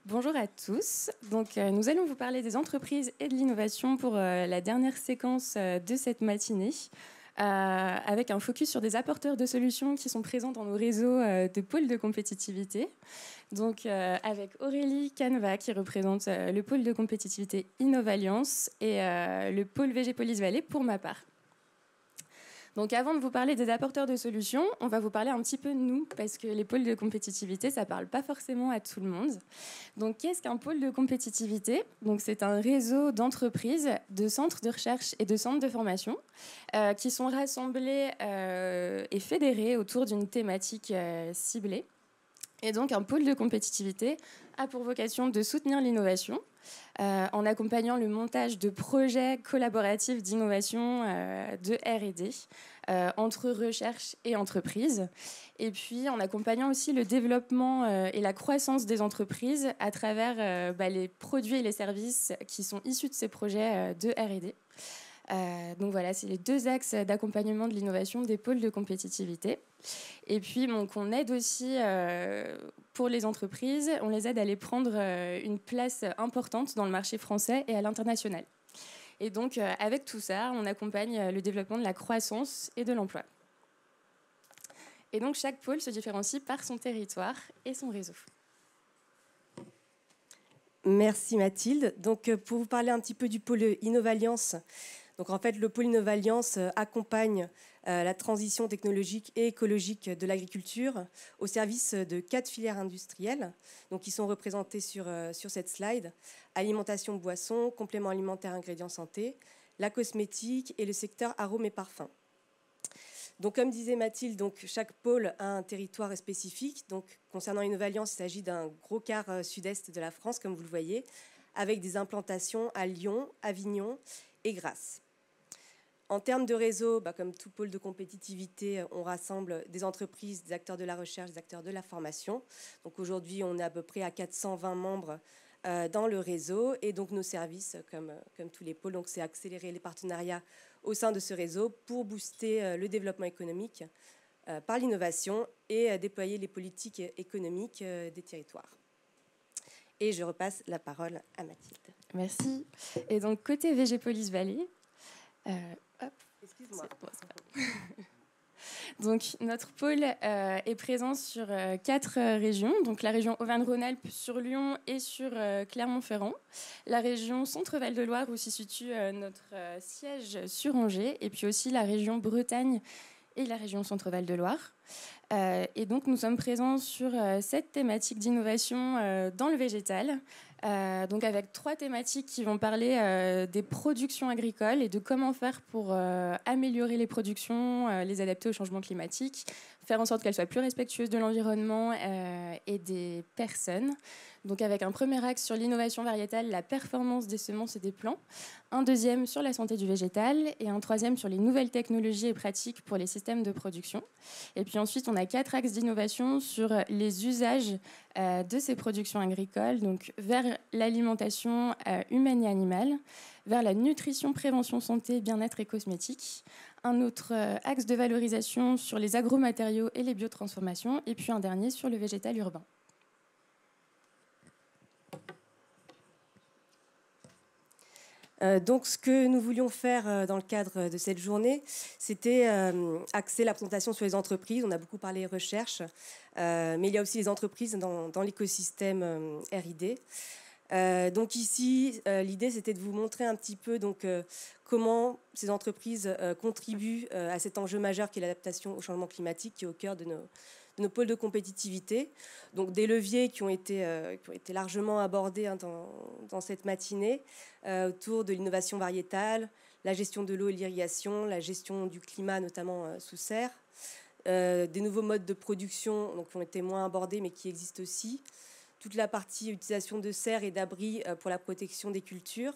Bonjour à tous. Nous allons vous parler des entreprises et de l'innovation pour la dernière séquence de cette matinée, avec un focus sur des apporteurs de solutions qui sont présents dans nos réseaux de pôles de compétitivité. Avec Aurélie Canva qui représente le pôle de compétitivité Innovalliance et le pôle VG Police Vallée pour ma part. Donc avant de vous parler des apporteurs de solutions, on va vous parler un petit peu de nous, parce que les pôles de compétitivité, ça ne parle pas forcément à tout le monde. Donc qu'est-ce qu'un pôle de compétitivité? Donc c'est un réseau d'entreprises, de centres de recherche et de centres de formation qui sont rassemblés et fédérés autour d'une thématique ciblée. Et donc un pôle de compétitivité a pour vocation de soutenir l'innovation en accompagnant le montage de projets collaboratifs d'innovation de R&D entre recherche et entreprise. Et puis en accompagnant aussi le développement et la croissance des entreprises à travers les produits et les services qui sont issus de ces projets de R&D. Donc voilà, c'est les deux axes d'accompagnement de l'innovation des pôles de compétitivité. Et puis, on aide aussi pour les entreprises, on les aide à aller prendre une place importante dans le marché français et à l'international. Et donc, avec tout ça, on accompagne le développement de la croissance et de l'emploi. Et donc, chaque pôle se différencie par son territoire et son réseau. Merci Mathilde. Donc, pour vous parler un petit peu du pôle Innovalliance, donc en fait, le pôle Innovalliance accompagne la transition technologique et écologique de l'agriculture au service de 4 filières industrielles, donc qui sont représentées sur cette slide: alimentation, boisson, compléments alimentaires, ingrédients santé, la cosmétique et le secteur arômes et parfums. Donc, comme disait Mathilde, donc, chaque pôle a un territoire spécifique. Donc, concernant Innovalliance, il s'agit d'un gros quart sud-est de la France, comme vous le voyez, avec des implantations à Lyon, Avignon et Grasse. En termes de réseau, comme tout pôle de compétitivité, on rassemble des entreprises, des acteurs de la recherche, des acteurs de la formation. Donc aujourd'hui, on est à peu près à 420 membres dans le réseau. Et donc nos services, comme tous les pôles, donc c'est accélérer les partenariats au sein de ce réseau pour booster le développement économique par l'innovation et déployer les politiques économiques des territoires. Et je repasse la parole à Mathilde. Merci. Et donc, côté VG-Police Vallée, excuse-moi. Donc, notre pôle est présent sur 4 régions. Donc, la région Auvergne-Rhône-Alpes sur Lyon et sur Clermont-Ferrand. La région Centre-Val de Loire où s'y situe notre siège sur Angers. Et puis aussi la région Bretagne et la région Centre-Val de Loire. Et donc, nous sommes présents sur cette thématique d'innovation dans le végétal. Donc avec 3 thématiques qui vont parler des productions agricoles et de comment faire pour améliorer les productions, les adapter au changement climatique, faire en sorte qu'elles soient plus respectueuses de l'environnement et des personnes. Donc avec un premier axe sur l'innovation variétale, la performance des semences et des plants, un deuxième sur la santé du végétal et un troisième sur les nouvelles technologies et pratiques pour les systèmes de production. Et puis ensuite, on a 4 axes d'innovation sur les usages de ces productions agricoles, donc vers l'alimentation humaine et animale, vers la nutrition, prévention, santé, bien-être et cosmétique, un autre axe de valorisation sur les agromatériaux et les biotransformations, et puis un dernier sur le végétal urbain. Donc, ce que nous voulions faire dans le cadre de cette journée, c'était axer la présentation sur les entreprises. On a beaucoup parlé recherche, mais il y a aussi les entreprises dans l'écosystème R&D. Donc ici, l'idée, c'était de vous montrer un petit peu comment ces entreprises contribuent à cet enjeu majeur qui est l'adaptation au changement climatique, qui est au cœur de nos pôles de compétitivité. Donc des leviers qui ont été largement abordés dans cette matinée autour de l'innovation variétale, la gestion de l'eau et l'irrigation, la gestion du climat, notamment sous serre, des nouveaux modes de production donc, qui ont été moins abordés mais qui existent aussi, toute la partie utilisation de serres et d'abris pour la protection des cultures,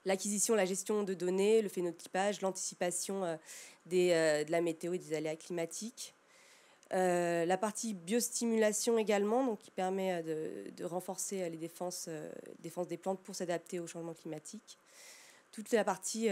l'acquisition, la gestion de données, le phénotypage, l'anticipation de la météo et des aléas climatiques. La partie biostimulation également, donc qui permet de renforcer les défenses des plantes pour s'adapter au changement climatique. Toute la partie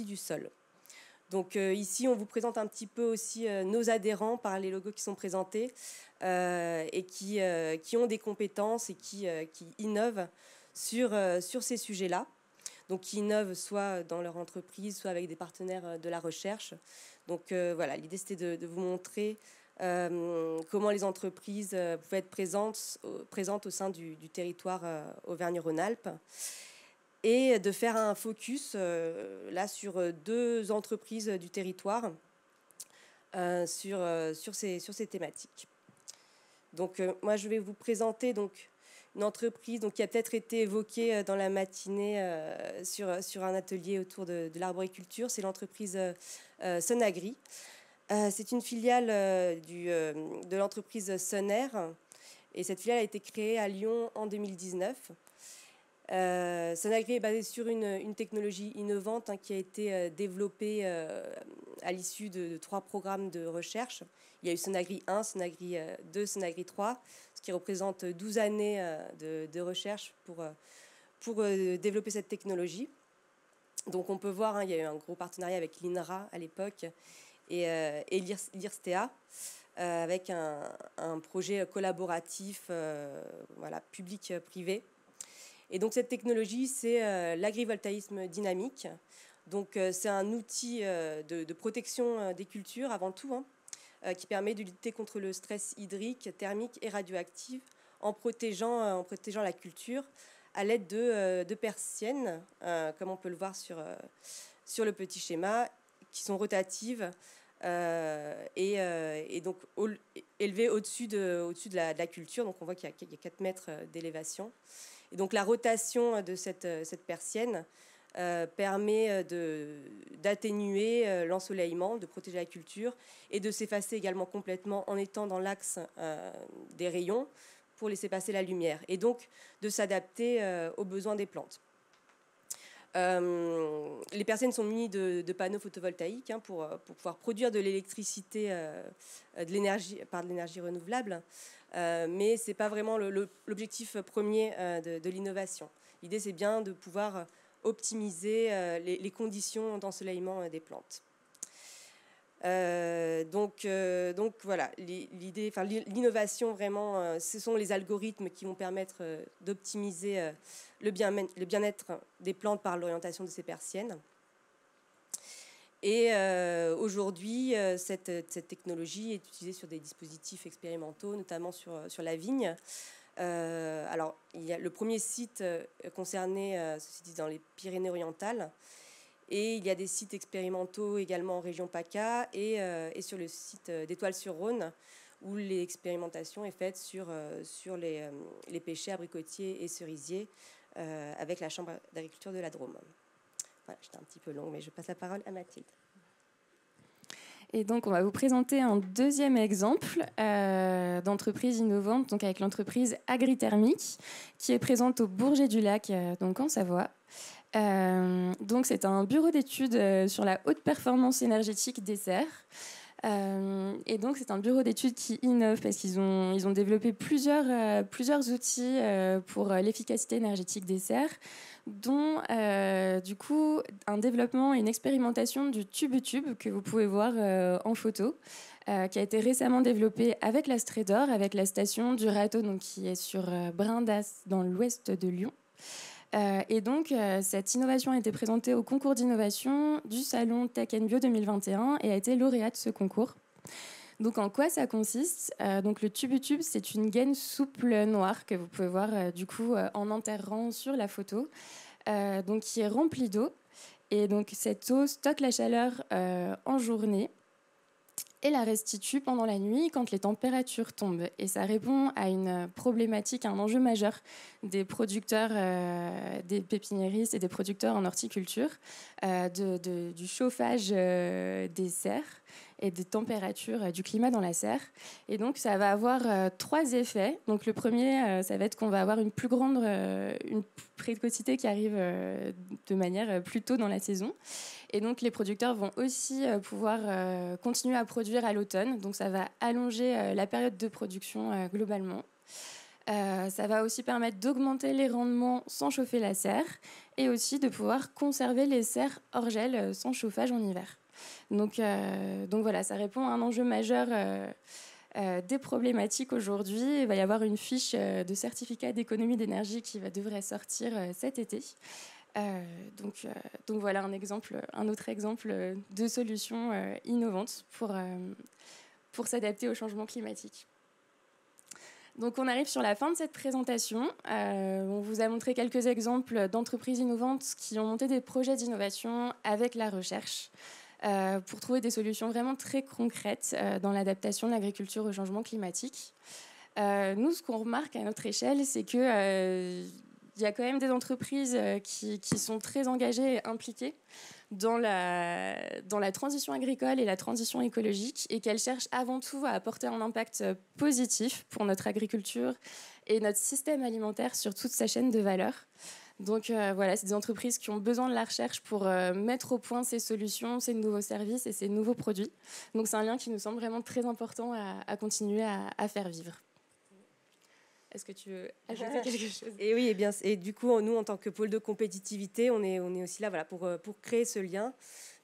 du sol. Donc ici, on vous présente un petit peu aussi nos adhérents par les logos qui sont présentés et qui ont des compétences et qui innovent sur ces sujets-là. Donc qui innovent soit dans leur entreprise, soit avec des partenaires de la recherche. Donc voilà, l'idée c'était de vous montrer comment les entreprises pouvaient être présentes au sein du territoire Auvergne-Rhône-Alpes et de faire un focus là sur 2 entreprises du territoire sur ces thématiques. Donc moi je vais vous présenter donc une entreprise qui a peut-être été évoquée dans la matinée sur un atelier autour de l'arboriculture. C'est l'entreprise Sunagri. C'est une filiale de l'entreprise Sunair. Et cette filiale a été créée à Lyon en 2019. Sunagri est basée sur une technologie innovante qui a été développée à l'issue de 3 programmes de recherche. Il y a eu Sunagri 1, Sunagri 2, Sunagri 3, ce qui représente 12 années de recherche pour développer cette technologie. Donc on peut voir, il y a eu un gros partenariat avec l'INRA à l'époque et l'IRSTEA avec un projet collaboratif public-privé. Et donc cette technologie, c'est l'agrivoltaïsme dynamique. Donc c'est un outil de protection des cultures avant tout, qui permet de lutter contre le stress hydrique, thermique et radioactif en protégeant la culture à l'aide de persiennes, comme on peut le voir sur le petit schéma, qui sont rotatives et donc élevées au-dessus de la culture. Donc on voit qu'il y a 4 mètres d'élévation. Et donc la rotation de cette persienne permet d'atténuer l'ensoleillement, de protéger la culture et de s'effacer également complètement en étant dans l'axe des rayons pour laisser passer la lumière et donc de s'adapter aux besoins des plantes. Les persiennes sont munies de panneaux photovoltaïques pour pouvoir produire de l'électricité par de l'énergie renouvelable, mais ce n'est pas vraiment l'objectif premier de l'innovation. L'idée, c'est bien de pouvoir optimiser les conditions d'ensoleillement des plantes. Donc voilà, l'innovation vraiment, ce sont les algorithmes qui vont permettre d'optimiser le bien-être des plantes par l'orientation de ces persiennes. Et aujourd'hui, cette technologie est utilisée sur des dispositifs expérimentaux, notamment sur la vigne. Alors, il y a le premier site concerné, se situe dans les Pyrénées-Orientales. Et il y a des sites expérimentaux également en région PACA et sur le site d'Étoile-sur-Rhône, où l'expérimentation est faite sur les pêchers abricotiers et cerisiers avec la Chambre d'agriculture de la Drôme. Voilà, j'étais un petit peu longue, mais je passe la parole à Mathilde. Et donc, on va vous présenter un deuxième exemple d'entreprise innovante, donc avec l'entreprise Agrithermique, qui est présente au Bourget-du-Lac, donc en Savoie. Donc, c'est un bureau d'études sur la haute performance énergétique des serres. Et donc, c'est un bureau d'études qui innove parce qu'ils ont développé plusieurs outils pour l'efficacité énergétique des serres, dont du coup un développement et une expérimentation du tube-tube que vous pouvez voir en photo, qui a été récemment développé avec la Strédor, avec la station du Râteau, donc, qui est sur Brindas, dans l'ouest de Lyon. Et donc, cette innovation a été présentée au concours d'innovation du salon Tech & Bio 2021 et a été lauréate de ce concours. Donc, en quoi ça consiste ? Donc, le tube-tube, c'est une gaine souple noire que vous pouvez voir du coup en enterrant sur la photo, donc qui est remplie d'eau. Et donc, cette eau stocke la chaleur en journée et la restitue pendant la nuit quand les températures tombent. Et ça répond à une problématique, à un enjeu majeur des producteurs, des pépiniéristes et des producteurs en horticulture, du chauffage des serres et des températures du climat dans la serre. Et donc, ça va avoir 3 effets. Donc, le premier, ça va être qu'on va avoir une plus grande une précocité qui arrive de manière plus tôt dans la saison. Et donc, les producteurs vont aussi pouvoir continuer à produire à l'automne. Donc, ça va allonger la période de production globalement. Ça va aussi permettre d'augmenter les rendements sans chauffer la serre et aussi de pouvoir conserver les serres hors gel sans chauffage en hiver. Donc voilà, ça répond à un enjeu majeur des problématiques aujourd'hui. Il va y avoir une fiche de certificat d'économie d'énergie qui devrait sortir cet été. Donc voilà un autre exemple de solution innovante pour s'adapter au changement climatique. Donc on arrive sur la fin de cette présentation. On vous a montré quelques exemples d'entreprises innovantes qui ont monté des projets d'innovation avec la recherche pour trouver des solutions vraiment très concrètes dans l'adaptation de l'agriculture au changement climatique. Nous, ce qu'on remarque à notre échelle, c'est que il y a quand même des entreprises qui sont très engagées et impliquées dans la transition agricole et la transition écologique et qu'elles cherchent avant tout à apporter un impact positif pour notre agriculture et notre système alimentaire sur toute sa chaîne de valeur. Donc voilà, c'est des entreprises qui ont besoin de la recherche pour mettre au point ces solutions, ces nouveaux services et ces nouveaux produits. Donc c'est un lien qui nous semble vraiment très important à continuer à faire vivre. Est-ce que tu veux ajouter quelque chose ? Et oui, et du coup, nous, en tant que pôle de compétitivité, on est aussi là voilà, pour créer ce lien.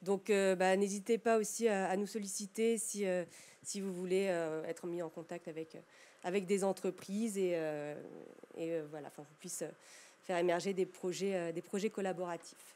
Donc, n'hésitez pas aussi à nous solliciter si vous voulez être mis en contact avec des entreprises et voilà, vous puissiez faire émerger des projets collaboratifs.